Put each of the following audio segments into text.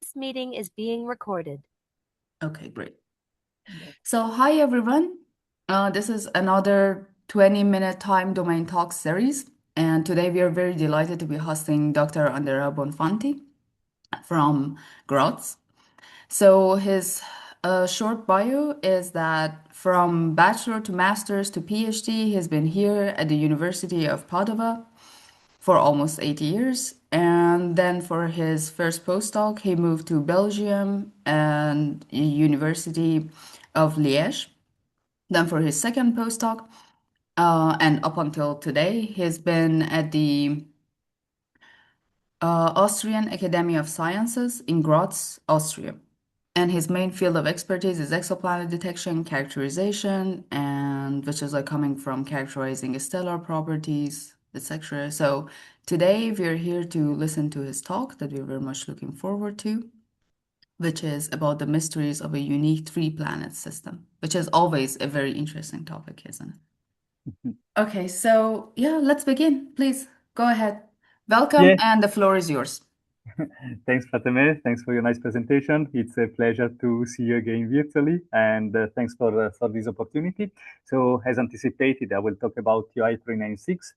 This meeting is being recorded. Okay, great. So hi everyone. This is another 20-minute time domain talk series. And today we are very delighted to be hosting Dr. Andrea Bonfanti from Graz. So his short bio is that from bachelor to master's to PhD, he's been here at the University of Padova for almost 8 years. And then for his first postdoc, he moved to Belgium and University of Liège. Then for his second postdoc, and up until today, he's been at the Austrian Academy of Sciences in Graz, Austria. And his main field of expertise is exoplanet detection, characterization, and which is like coming from characterizing stellar properties, etc. So today we're here to listen to his talk that we're very much looking forward to, which is about the mysteries of a unique three-planet system, which is always a very interesting topic, isn't it? Okay, so yeah, let's begin. Please go ahead. Welcome, Yeah. and the floor is yours. Thanks, Fateme. Thanks for your nice presentation. It's a pleasure to see you again virtually, and thanks for this opportunity. So, as anticipated, I will talk about TOI-396.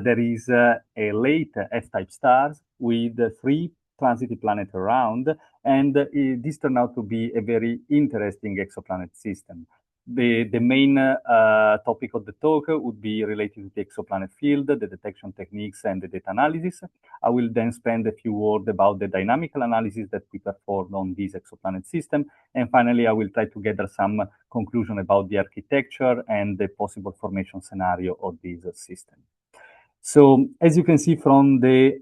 There is a late F-type star with 3 transit planets around, and this turned out to be a very interesting exoplanet system. The main topic of the talk would be related to the exoplanet field, the detection techniques, and the data analysis. I will then spend a few words about the dynamical analysis that we performed on this exoplanet system. And finally, I will try to gather some conclusion about the architecture and the possible formation scenario of this system. So as you can see from the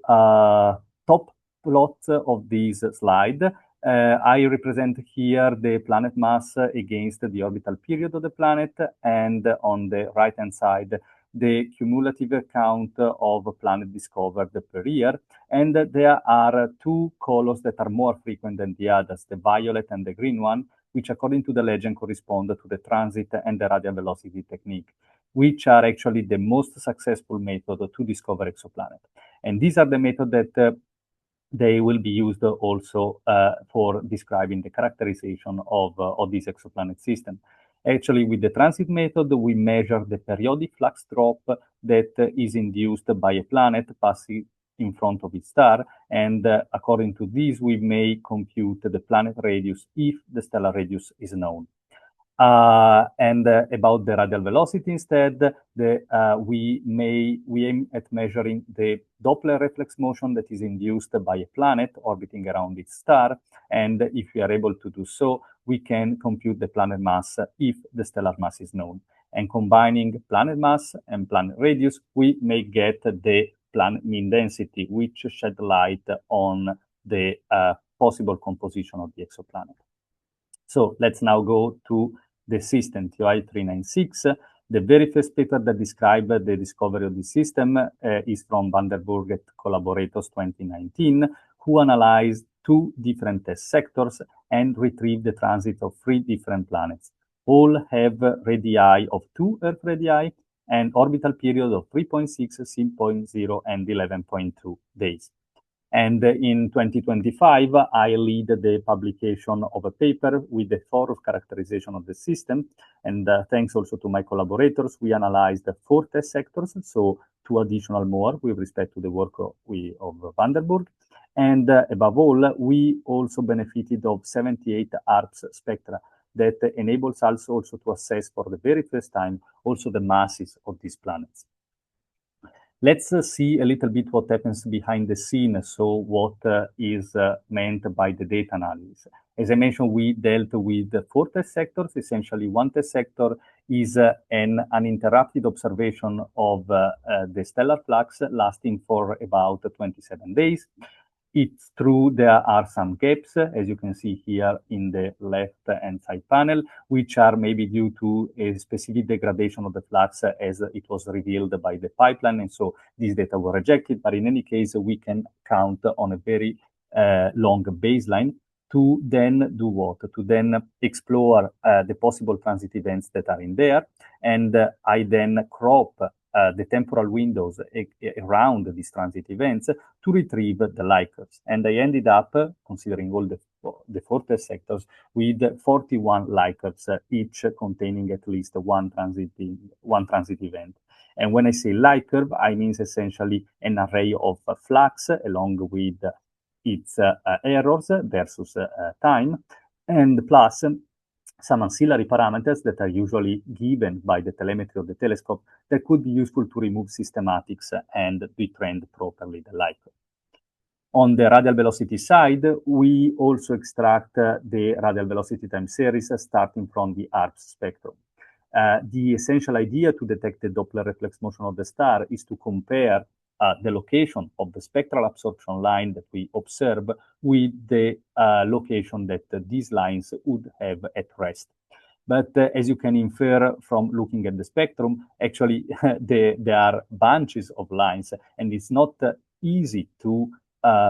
top plot of this slide, I represent here the planet mass against the orbital period of the planet, and on the right-hand side, the cumulative count of planets discovered per year. And there are 2 colors that are more frequent than the others, the violet and the green one, which according to the legend correspond to the transit and the radial velocity technique, which are actually the most successful method to discover exoplanets. And these are the methods that they will be used also for describing the characterization of this exoplanet system. Actually, with the transit method, we measure the periodic flux drop that is induced by a planet passing in front of its star, and according to this, we may compute the planet radius if the stellar radius is known. And about the radial velocity instead, we aim at measuring the Doppler reflex motion that is induced by a planet orbiting around its star. And if we are able to do so, we can compute the planet mass if the stellar mass is known. And combining planet mass and planet radius, we may get the planet mean density, which shed light on the possible composition of the exoplanet. So let's now go to the system TOI-396. The very first paper that described the discovery of the system is from Vanderburg et collaborators 2019, who analyzed 2 different test sectors and retrieved the transit of 3 different planets. All have radii of 2 Earth radii and orbital period of 3.6, 6.0, and 11.2 days. And in 2025, I lead the publication of a paper with a thorough characterization of the system. And thanks also to my collaborators, we analyzed 4 test sectors, so 2 additional more with respect to the work of Vanderburg. And above all, we also benefited of 78 ARPS spectra that enables us also to assess for the very first time also the masses of these planets. Let's see a little bit what happens behind the scene, so what is meant by the data analysis. As I mentioned, we dealt with 4 test sectors. Essentially, 1 test sector is an uninterrupted observation of the stellar flux lasting for about 27 days. It's true there are some gaps, as you can see here in the left-hand side panel, which are maybe due to a specific degradation of the flux as it was revealed by the pipeline, and so these data were rejected. But in any case, we can count on a very long baseline to then do what? To then explore the possible transit events that are in there, and I then crop the temporal windows around these transit events to retrieve the light curves. And I ended up, considering all the 40 sectors, with 41 light curves, each containing at least one transit event. And when I say light curve, I mean essentially an array of flux along with its errors versus time, and plus some ancillary parameters that are usually given by the telemetry of the telescope that could be useful to remove systematics and retrend properly the light curve. On the radial velocity side, we also extract the radial velocity time series starting from the ARP spectrum. The essential idea to detect the Doppler reflex motion of the star is to compare the location of the spectral absorption line that we observe with the location that these lines would have at rest. But as you can infer from looking at the spectrum, actually there are bunches of lines, and it's not easy to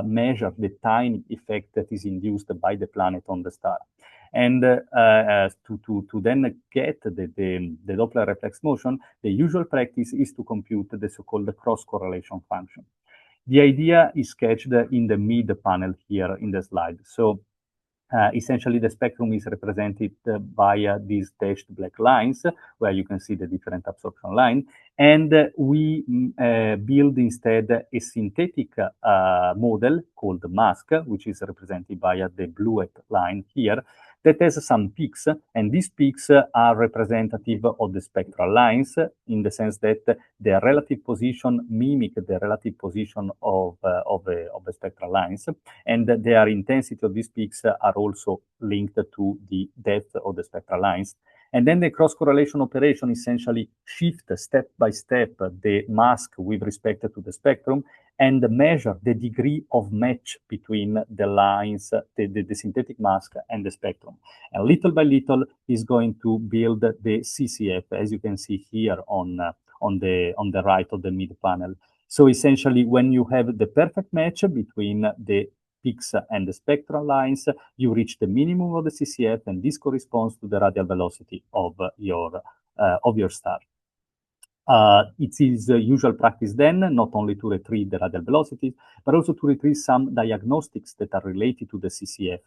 measure the tiny effect that is induced by the planet on the star. And to then get the Doppler reflex motion, the usual practice is to compute the so-called cross-correlation function. The idea is sketched in the mid panel here in the slide. So essentially, the spectrum is represented by these dashed black lines, where you can see the different absorption line. And we build instead a synthetic model called mask, which is represented by the bluet line here, that has some peaks, and these peaks are representative of the spectral lines in the sense that their relative position mimic the relative position of the spectral lines, and their intensity of these peaks are also linked to the depth of the spectral lines. And then the cross-correlation operation essentially shifts step by step the mask with respect to the spectrum and measure the degree of match between the lines, the synthetic mask and the spectrum. And little by little is going to build the CCF, as you can see here on the right of the mid panel. So essentially, when you have the perfect match between the peaks and the spectral lines, you reach the minimum of the CCF, and this corresponds to the radial velocity of your star. It is usual practice then not only to retrieve the radial velocities, but also to retrieve some diagnostics that are related to the CCF.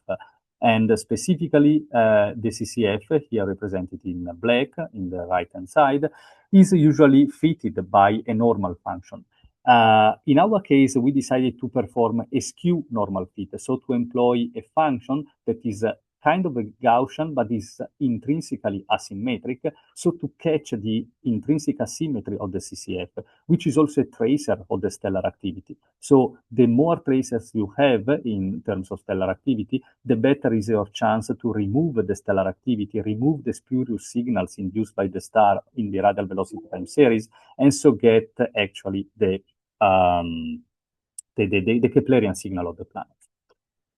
And specifically, the CCF, here represented in black in the right-hand side, is usually fitted by a normal function. In our case, we decided to perform a skew normal fit, so to employ a function that is kind of a Gaussian, but is intrinsically asymmetric, so to catch the intrinsic asymmetry of the CCF, which is also a tracer of the stellar activity. So the more tracers you have in terms of stellar activity, the better is your chance to remove the stellar activity, remove the spurious signals induced by the star in the radial velocity time series, and so get actually the Keplerian signal of the planet.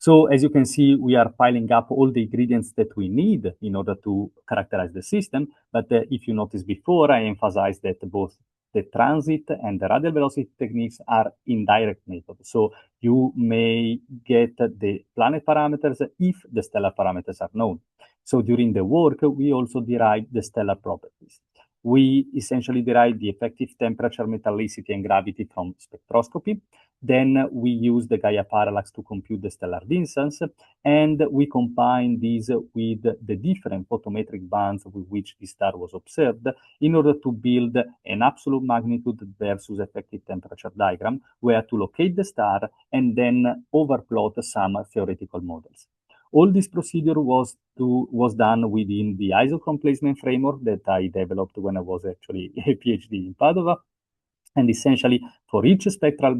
So as you can see, we are piling up all the ingredients that we need in order to characterize the system. But if you noticed before, I emphasized that both the transit and the radial velocity techniques are indirect methods. So you may get the planet parameters if the stellar parameters are known. So during the work, we also derive the stellar properties. We essentially derive the effective temperature, metallicity, and gravity from spectroscopy. Then we use the Gaia parallax to compute the stellar distance, and we combine these with the different photometric bands with which the star was observed in order to build an absolute magnitude versus effective temperature diagram, where to locate the star and then overplot some theoretical models. All this procedure was done within the isochrone placement framework that I developed when I was actually a PhD in Padova. And essentially, for each spectral,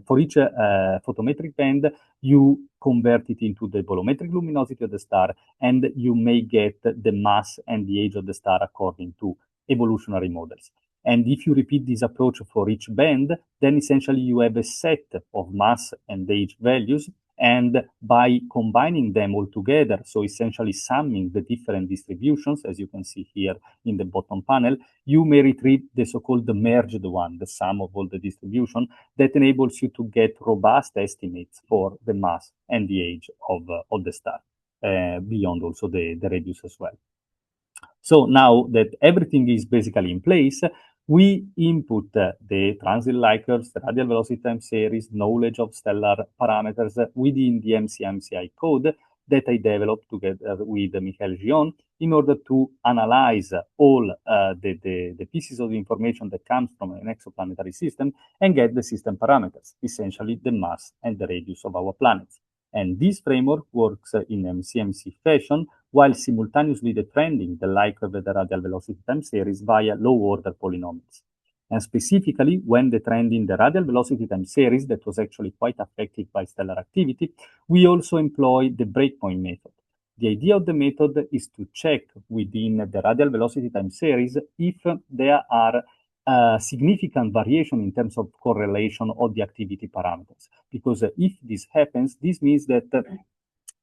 photometric band, you convert it into the bolometric luminosity of the star, and you may get the mass and the age of the star according to evolutionary models. And if you repeat this approach for each band, then essentially you have a set of mass and age values. And by combining them all together, so essentially summing the different distributions, as you can see here in the bottom panel, you may retrieve the so-called merged one, the sum of all the distribution, that enables you to get robust estimates for the mass and the age of the star, beyond also the radius as well. So now that everything is basically in place, We input the transit light curves, the radial velocity time series, knowledge of stellar parameters within the MCMCI code that I developed together with Michael Gion in order to analyze all the pieces of information that comes from an exoplanetary system and get the system parameters, essentially the mass and the radius of our planets. And this framework works in MCMC fashion while simultaneously detrending the light curve, the radial velocity time series via low-order polynomials. And specifically, when detrending the radial velocity time series that was actually quite affected by stellar activity, we also employ the breakpoint method. The idea of the method is to check within the radial velocity time series if there are significant variation in terms of correlation of the activity parameters. Because if this happens, this means that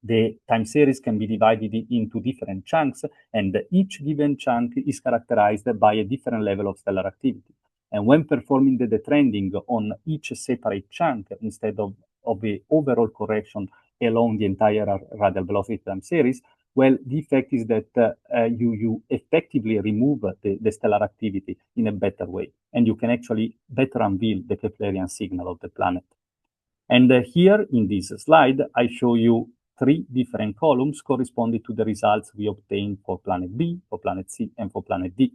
the time series can be divided into different chunks, and each given chunk is characterized by a different level of stellar activity. And when performing the detrending on each separate chunk instead of the overall correction along the entire radial velocity time series, well, the effect is that you effectively remove the stellar activity in a better way, and you can actually better unveil the Keplerian signal of the planet. And here in this slide, I show you 3 different columns corresponding to the results we obtained for planet B, for planet C, and for planet D.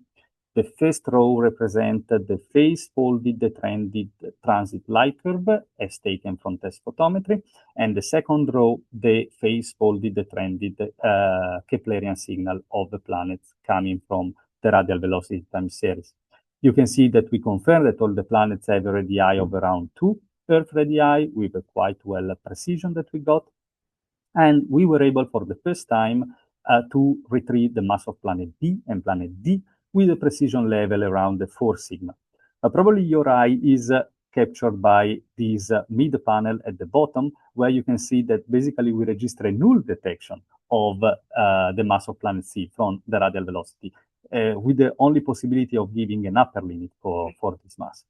The first row represents the phase-folded detrended transit light curve as taken from test photometry, and the second row, the phase-folded detrended Keplerian signal of the planets coming from the radial velocity time series. You can see that we confirm that all the planets have a radii of around 2 Earth radii with a quite well precision that we got. And we were able for the first time to retrieve the mass of planet B and planet D with a precision level around the 4 sigma. Probably your eye is captured by this mid panel at the bottom, where you can see that basically we register a null detection of the mass of planet C from the radial velocity, with the only possibility of giving an upper limit for this mass.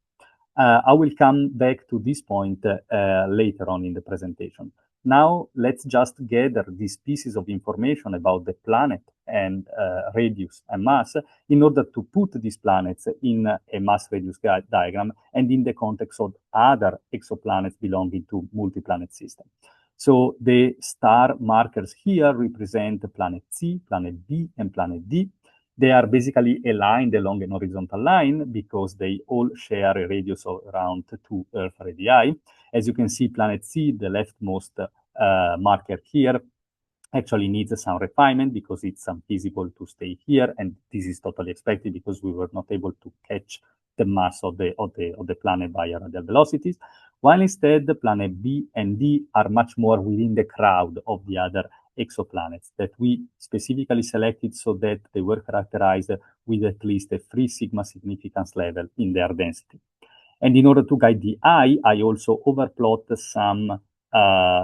I will come back to this point later on in the presentation. Now, let's just gather these pieces of information about the planet and radius and mass in order to put these planets in a mass radius diagram and in the context of other exoplanets belonging to multi-planet systems. So the star markers here represent planet C, planet B, and planet D. They are basically aligned along an horizontal line because they all share a radius of around 2 Earth radii. As you can see, planet C, the leftmost marker here, actually needs some refinement because it's unfeasible to stay here, and this is totally expected because we were not able to catch the mass of the planet by radial velocities, while instead the planet B and D are much more within the crowd of the other exoplanets that we specifically selected so that they were characterized with at least a 3 sigma significance level in their density. And in order to guide the eye, I also overplot some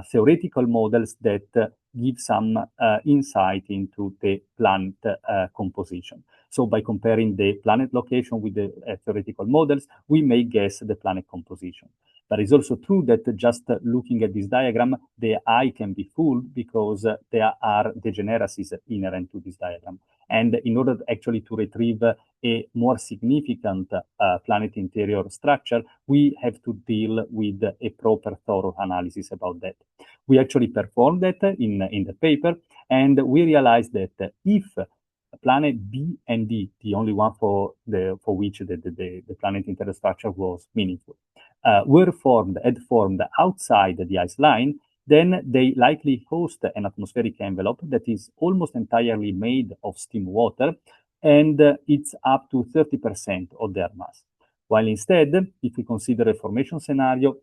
theoretical models that give some insight into the planet composition. So by comparing the planet location with the theoretical models, we may guess the planet composition. But it's also true that just looking at this diagram, the eye can be fooled because there are degeneracies inherent to this diagram. And in order actually to retrieve a more significant planet interior structure, we have to deal with a proper thorough analysis about that. We actually performed that in the paper, and we realized that if planet B and D, the only one for which the planet interior structure was meaningful, had formed outside the ice line, then they likely host an atmospheric envelope that is almost entirely made of steam water, and it's up to 30% of their mass. While instead, if we consider a formation scenario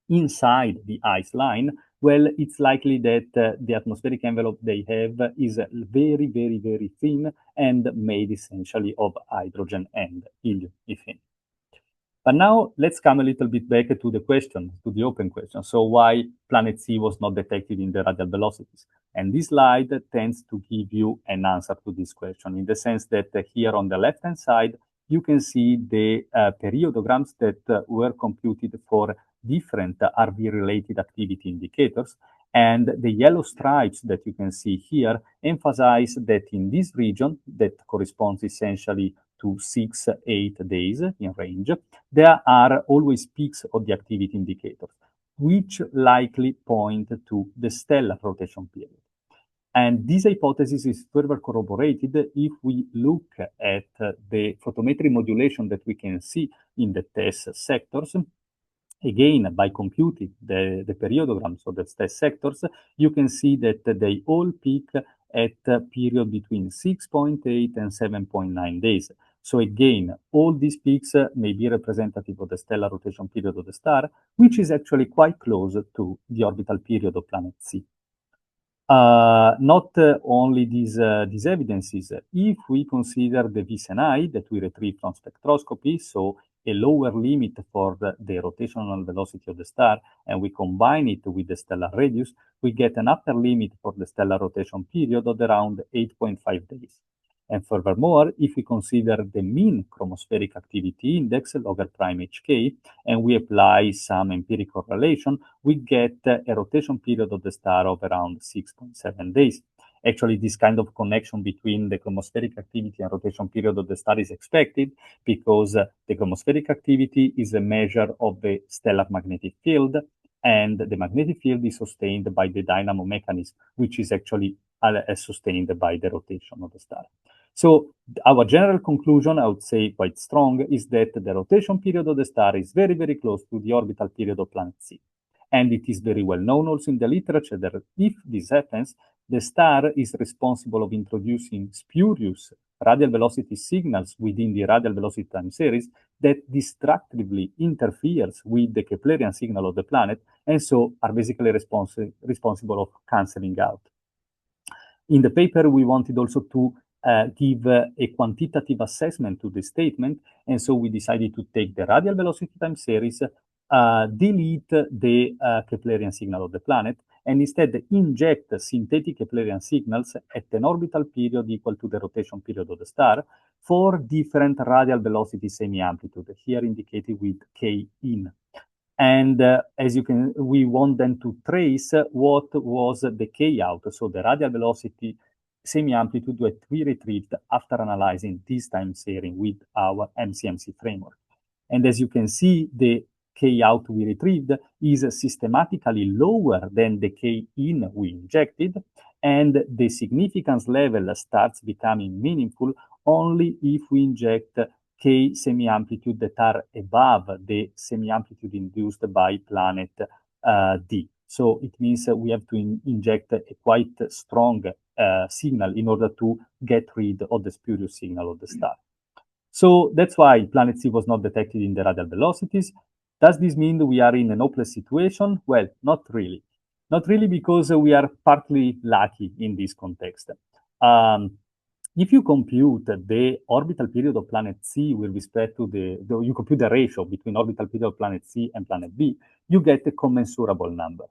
inside the ice line, well, it's likely that the atmospheric envelope they have is very, very, very thin and made essentially of hydrogen and helium, ethane. But now let's come a little bit back to the question, to the open question. So why planet C was not detected in the radial velocities? And this slide tends to give you an answer to this question in the sense that here on the left-hand side, you can see the periodograms that were computed for different RV-related activity indicators. And the yellow stripes that you can see here emphasize that in this region, that corresponds essentially to 6-8 days in range, there are always peaks of the activity indicators, which likely point to the stellar rotation period. And this hypothesis is further corroborated if we look at the photometry modulation that we can see in the test sectors. Again, by computing the periodograms of the test sectors, you can see that they all peak at a period between 6.8 and 7.9 days. So again, all these peaks may be representative of the stellar rotation period of the star, which is actually quite close to the orbital period of planet C. Not only these evidences, if we consider the Vcni that we retrieve from spectroscopy, so a lower limit for the rotational velocity of the star, and we combine it with the stellar radius, we get an upper limit for the stellar rotation period of around 8.5 days. And furthermore, if we consider the mean chromospheric activity index, log prime HK, and we apply some empirical correlation, we get a rotation period of the star of around 6.7 days. Actually, this kind of connection between the chromospheric activity and rotation period of the star is expected because the chromospheric activity is a measure of the stellar magnetic field, and the magnetic field is sustained by the dynamo mechanism, which is actually sustained by the rotation of the star. So our general conclusion, I would say quite strong, is that the rotation period of the star is very, very close to the orbital period of planet C. And it is very well known also in the literature that if this happens, the star is responsible of introducing spurious radial velocity signals within the radial velocity time series that destructively interferes with the Keplerian signal of the planet, and so are basically responsible of cancelling out. In the paper, we wanted also to give a quantitative assessment to the statement, and so we decided to take the radial velocity time series, delete the Keplerian signal of the planet, and instead inject synthetic Keplerian signals at an orbital period equal to the rotation period of the star for different radial velocity semi-amplitude, here indicated with K in. And as you can, we want then to trace what was the K out, so the radial velocity semi-amplitude that we retrieved after analyzing this time series with our MCMC framework. And as you can see, the K out we retrieved is systematically lower than the K in we injected, and the significance level starts becoming meaningful only if we inject K semi-amplitude that are above the semi-amplitude induced by planet D. So it means we have to inject a quite strong signal in order to get rid of the spurious signal of the star. So that's why planet C was not detected in the radial velocities. Does this mean that we are in an hopeless situation? Well, not really. Not really, because we are partly lucky in this context. If you compute the orbital period of planet C with respect to you compute the ratio between orbital period of planet C and planet B, you get a commensurable number.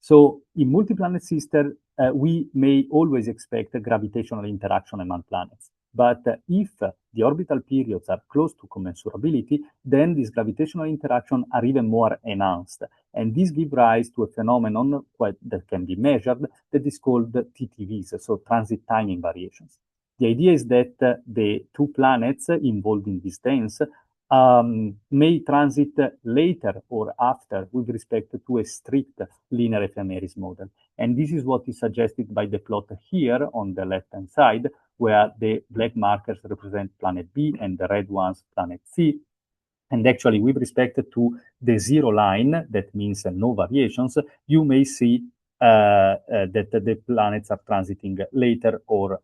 So in multi-planet system, we may always expect a gravitational interaction among planets. But if the orbital periods are close to commensurability, then these gravitational interactions are even more enhanced. And this gives rise to a phenomenon that can be measured that is called TTVs, so transit timing variations. The idea is that the two planets involved in this dance may transit later or after with respect to a strict linear ephemeris model. And this is what is suggested by the plot here on the left-hand side, where the black markers represent planet B and the red ones planet C. And actually, with respect to the zero line, that means no variations, you may see that the planets are transiting later or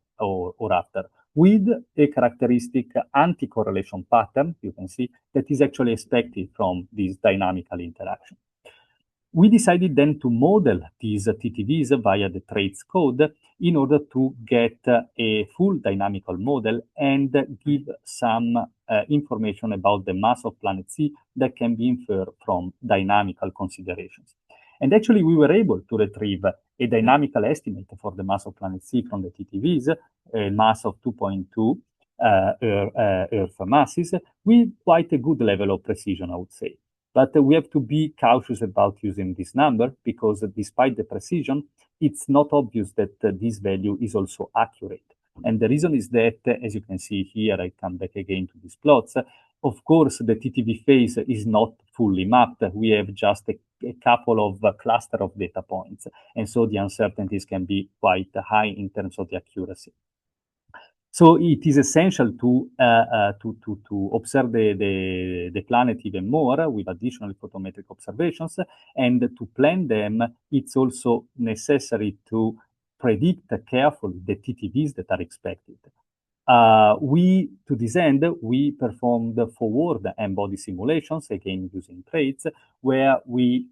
after, with a characteristic anti-correlation pattern, you can see, that is actually expected from this dynamical interaction. We decided then to model these TTVs via the traits code in order to get a full dynamical model and give some information about the mass of planet C that can be inferred from dynamical considerations. And actually, we were able to retrieve a dynamical estimate for the mass of planet C from the TTVs, a mass of 2.2 Earth masses, with quite a good level of precision, I would say. But we have to be cautious about using this number because despite the precision, it's not obvious that this value is also accurate. And the reason is that, as you can see here, I come back again to these plots. Of course, the TTV phase is not fully mapped. We have just a couple of cluster of data points. And so the uncertainties can be quite high in terms of the accuracy. So it is essential to observe the planet even more with additional photometric observations, and to plan them. It's also necessary to predict carefully the TTVs that are expected. To this end, we performed forward and body simulations, again using traits, where we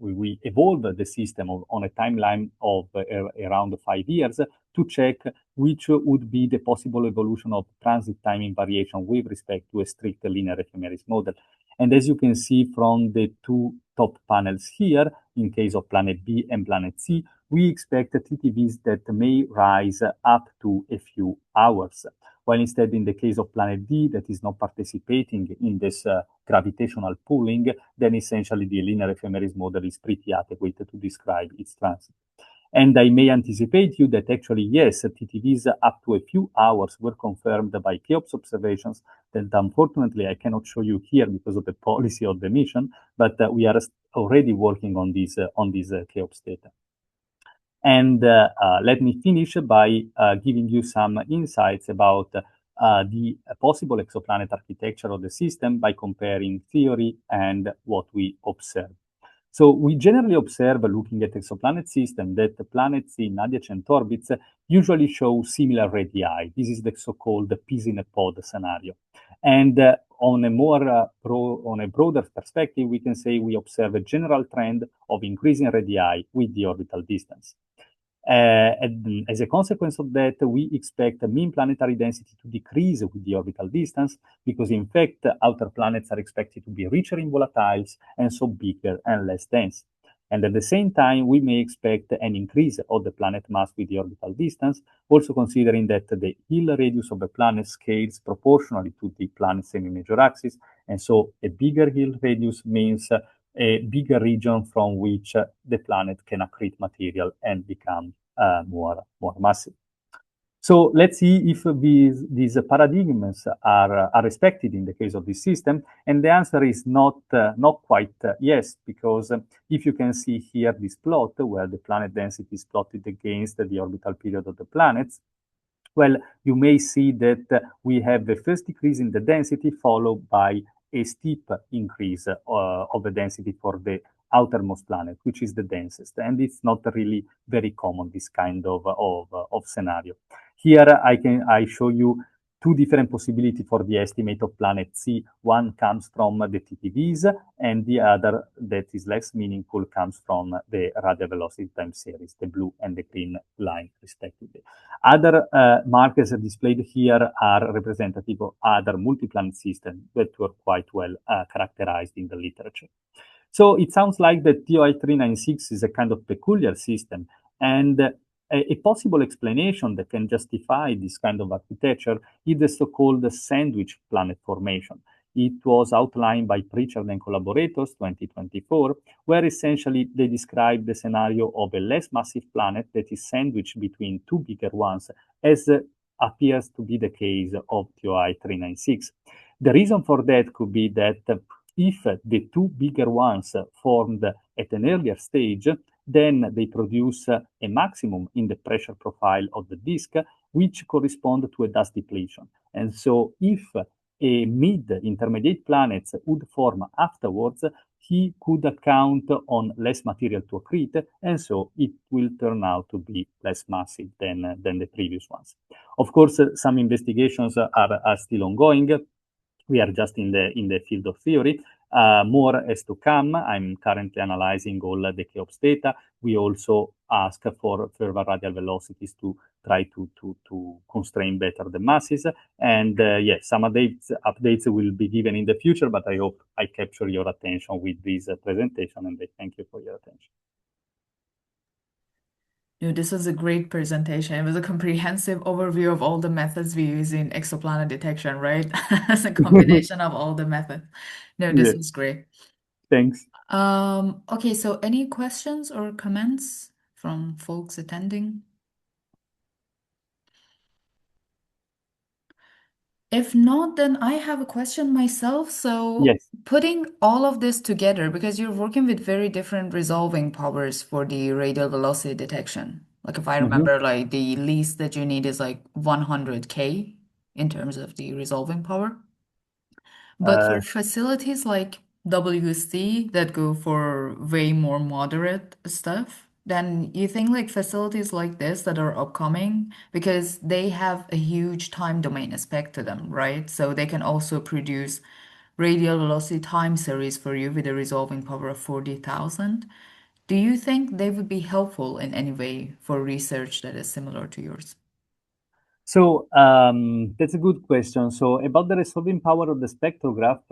evolve the system on a timeline of around 5 years to check which would be the possible evolution of transit timing variation with respect to a strict linear ephemeris model. And as you can see from the two top panels here, in case of planet B and planet C, we expect TTVs that may rise up to a few hours. While instead, in the case of planet D, that is not participating in this gravitational pooling, then essentially the linear ephemeris model is pretty adequate to describe its transit. And I may anticipate you that actually, yes, TTVs up to a few hours were confirmed by CHEOPS observations that unfortunately I cannot show you here because of the policy of the mission, but we are already working on these CHEOPS data. And let me finish by giving you some insights about the possible exoplanet architecture of the system by comparing theory and what we observe. So we generally observe, looking at exoplanet system, that the planets in adjacent orbits usually show similar radii. This is the so-called peas in a pod scenario. And on a broader perspective, we can say we observe a general trend of increasing radii with the orbital distance. And as a consequence of that, we expect the mean planetary density to decrease with the orbital distance, because in fact, outer planets are expected to be richer in volatiles and so bigger and less dense. And at the same time, we may expect an increase of the planet mass with the orbital distance, also considering that the hill radius of the planet scales proportionally to the planet's semi-major axis. And so a bigger hill radius means a bigger region from which the planet can accrete material and become more massive. So let's see if these paradigms are respected in the case of this system. And the answer is not quite yes, because if you can see here this plot where the planet density is plotted against the orbital period of the planets, well, you may see that we have the first decrease in the density followed by a steep increase of the density for the outermost planet, which is the densest. And it's not really very common, this kind of scenario. Here I show you two different possibilities for the estimate of planet C. One comes from the TTVs, and the other, that is less meaningful, comes from the radial velocity time series, the blue and the green line, respectively. Other markers displayed here are representative of other multi-planet systems that were quite well characterized in the literature. So it sounds like the TOI-396 is a kind of peculiar system, and a possible explanation that can justify this kind of architecture is the so-called sandwich planet formation. It was outlined by Pritchard and collaborators, 2024, where essentially they describe the scenario of a less massive planet that is sandwiched between two bigger ones, as appears to be the case of TOI-396. The reason for that could be that if the two bigger ones formed at an earlier stage, then they produce a maximum in the pressure profile of the disk, which correspond to a dust depletion. And so if a mid-intermediate planet would form afterwards, he could account on less material to accrete, and so it will turn out to be less massive than the previous ones. Of course, some investigations are still ongoing. We are just in the field of theory. More is to come. I'm currently analyzing all the CHEOPS data. We also ask for further radial velocities to try to constrain better the masses. And yes, some updates will be given in the future, but I hope I capture your attention with this presentation, and I thank you for your attention. This was a great presentation. It was a comprehensive overview of all the methods we use in exoplanet detection, right? It's a combination of all the methods. This was great. Thanks. Okay, so any questions or comments from folks attending? If not, then I have a question myself. So, Yes. putting all of this together, because you're working with very different resolving powers for the radial velocity detection. Like, if I Mhm. remember, like the least that you need is like 100K in terms of the resolving power. But Uh, for facilities like WST that go for way more moderate stuff, then you think like facilities like this that are upcoming, because they have a huge time domain aspect to them, right? So they can also produce radial velocity time series for you with a resolving power of 40,000. Do you think they would be helpful in any way for research that is similar to yours? So that's a good question. So about the resolving power of the spectrograph,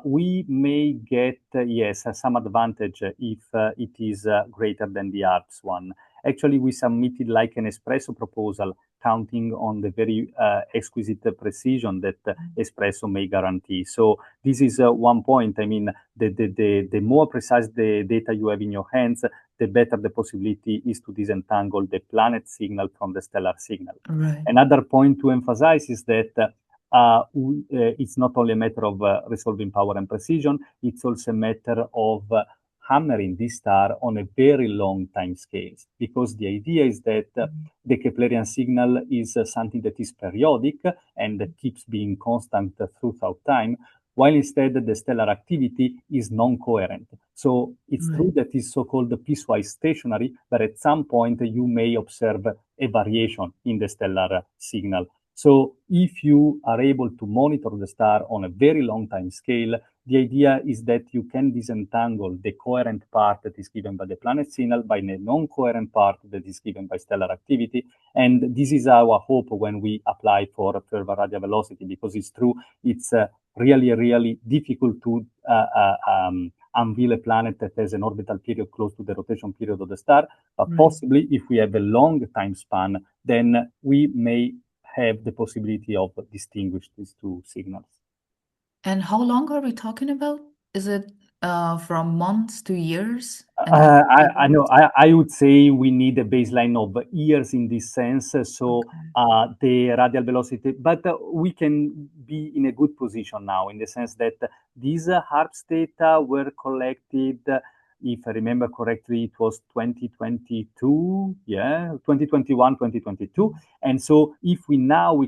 we may get, yes, some advantage if it is greater than the ARPS one. Actually, we submitted like an espresso proposal counting on the very exquisite precision that espresso may guarantee. So this is one point. I mean, the more precise the data you have in your hands, the better the possibility is to disentangle the planet signal from the stellar signal. Right. Another point to emphasize is that it's not only a matter of resolving power and precision, it's also a matter of hammering this star on a very long time scales, because the idea is that the Keplerian signal is something that is periodic and that keeps being constant throughout time, while instead the stellar activity is non-coherent. So it's Right. true that it's so-called piecewise stationary, but at some point you may observe a variation in the stellar signal. So if you are able to monitor the star on a very long time scale, the idea is that you can disentangle the coherent part that is given by the planet signal by the non-coherent part that is given by stellar activity. And this is our hope when we apply for further radial velocity, because it's true, it's really difficult to unveil a planet that has an orbital period close to the rotation period of the star. But Right. possibly, if we have a long time span, then we may have the possibility of distinguish these two signals. And how long are we talking about? Is it from months to years? And then I know. I would say we need a baseline of years in this sense. So okay. the radial velocity, but we can be in a good position now in the sense that these HARPS data were collected. If I remember correctly, it was 2022, yeah, 2021, 2022. And so if we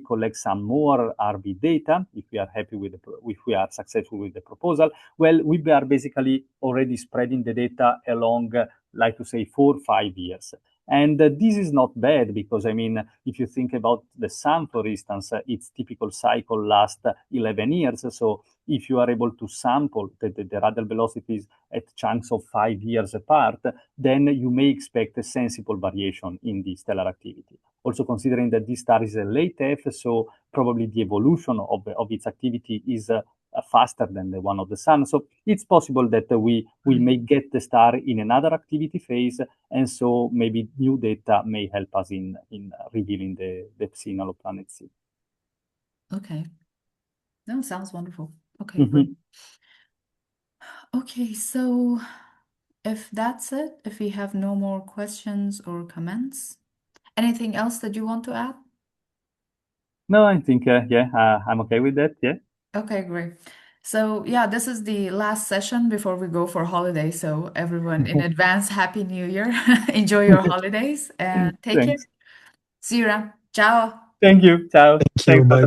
collect some more RV data, if we are happy with if we are successful with the proposal, well, we are basically already spreading the data along, like to say, 4 or 5 years. And this is not bad because, I mean, if you think about the sun, for instance, its typical cycle lasts 11 years. So if you are able to sample the radial velocities at chunks of 5 years apart, then you may expect a sensible variation in the stellar activity. Also considering that this star is a late F, so probably the evolution of its activity is faster than the one of the sun. So it's possible that we may get the star in another activity phase, and so maybe new data may help us in revealing the signal of planet C. Okay. No, sounds wonderful. Okay, Mm-hmm. great. Okay, so if that's it, if we have no more questions or comments, anything else that you want to add? No, I think, yeah, I'm okay with that. Yeah. Okay, great. So yeah, this is the last session before we go for holiday. So everyone in advance, Happy New Year. Enjoy your holidays and take care. Thanks. See you around. Ciao. Thank you. Ciao. Thank you. Thanks for Bye.